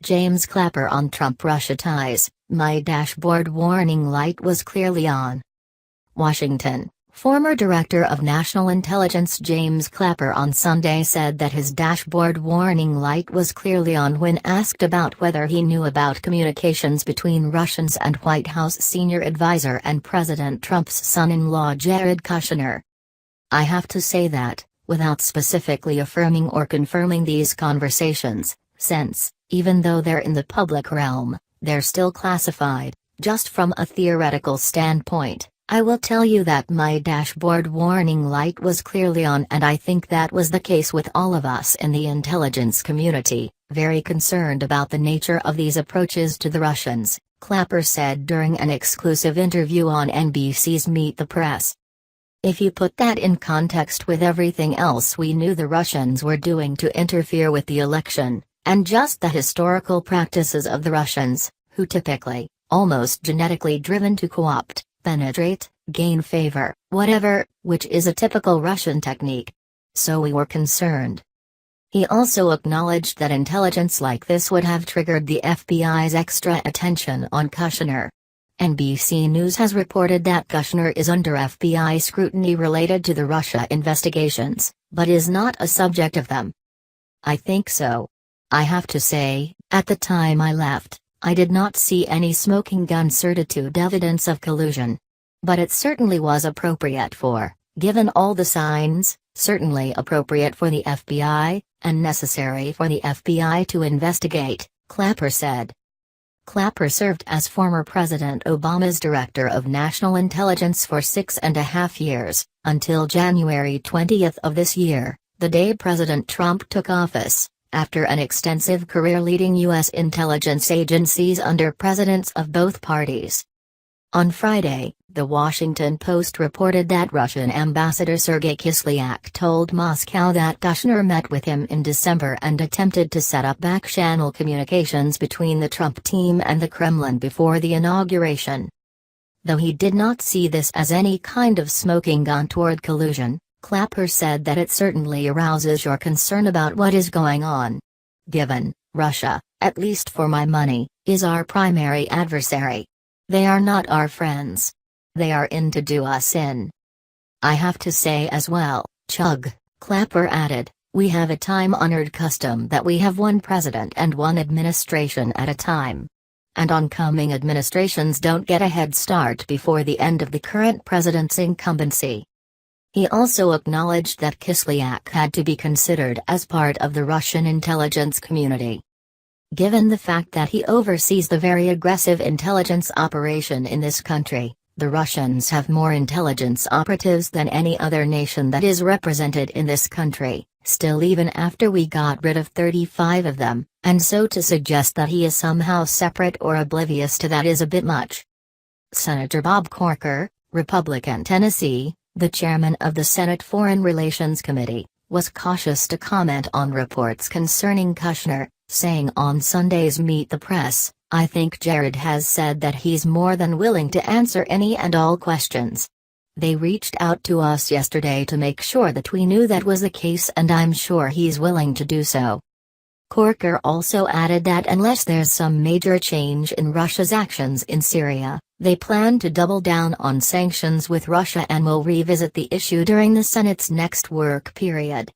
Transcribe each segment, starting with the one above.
James Clapper on Trump-Russia ties, my dashboard warning light was clearly on. Washington. Former Director of National Intelligence James Clapper on Sunday said that his dashboard warning light was clearly on when asked about whether he knew about communications between Russians and White House senior advisor and President Trump's son-in-law Jared Kushner. I have to say that, without specifically affirming or confirming these conversations, since, even though they're in the public realm, they're still classified, just from a theoretical standpoint, I will tell you that my dashboard warning light was clearly on, and I think that was the case with all of us in the intelligence community, very concerned about the nature of these approaches to the Russians, Clapper said during an exclusive interview on NBC's Meet the Press. If you put that in context with everything else we knew the Russians were doing to interfere with the election, and just the historical practices of the Russians, who typically, almost genetically driven to co-opt, penetrate, gain favor, whatever, which is a typical Russian technique. So we were concerned. He also acknowledged that intelligence like this would have triggered the FBI's extra attention on Kushner. NBC News has reported that Kushner is under FBI scrutiny related to the Russia investigations, but is not a subject of them. I think so. I have to say, at the time I left, I did not see any smoking gun certitude evidence of collusion. But it certainly was appropriate for, given all the signs, certainly appropriate for the FBI, and necessary for the FBI to investigate, Clapper said. Clapper served as former President Obama's Director of National Intelligence for 6.5 years, until January 20 of this year, the day President Trump took office, after an extensive career leading U.S. intelligence agencies under presidents of both parties. On Friday, The Washington Post reported that Russian Ambassador Sergei Kislyak told Moscow that Kushner met with him in December and attempted to set up back-channel communications between the Trump team and the Kremlin before the inauguration. Though he did not see this as any kind of smoking gun toward collusion, Clapper said that it certainly arouses your concern about what is going on. Given, Russia, at least for my money, is our primary adversary. They are not our friends. They are in to do us in. I have to say as well, Chug, Clapper added, we have a time-honored custom that we have one president and one administration at a time. And oncoming administrations don't get a head start before the end of the current president's incumbency. He also acknowledged that Kislyak had to be considered as part of the Russian intelligence community. Given the fact that he oversees the very aggressive intelligence operation in this country, the Russians have more intelligence operatives than any other nation that is represented in this country, still even after we got rid of 35 of them, and so to suggest that he is somehow separate or oblivious to that is a bit much. Senator Bob Corker, Republican Tennessee, the chairman of the Senate Foreign Relations Committee, was cautious to comment on reports concerning Kushner, saying on Sunday's Meet the Press, I think Jared has said that he's more than willing to answer any and all questions. They reached out to us yesterday to make sure that we knew that was the case, and I'm sure he's willing to do so. Corker also added that unless there's some major change in Russia's actions in Syria, they plan to double down on sanctions with Russia and will revisit the issue during the Senate's next work period.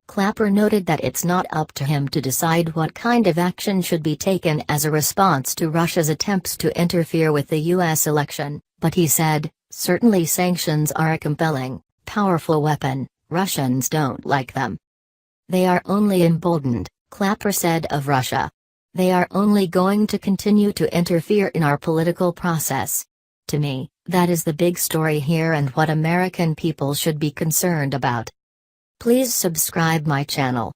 Clapper noted that it's not up to him to decide what kind of action should be taken as a response to Russia's attempts to interfere with the U.S. election, but he said, certainly sanctions are a compelling, powerful weapon. Russians don't like them. They are only emboldened, Clapper said of Russia. They are only going to continue to interfere in our political process. To me, that is the big story here and what American people should be concerned about. Please subscribe my channel.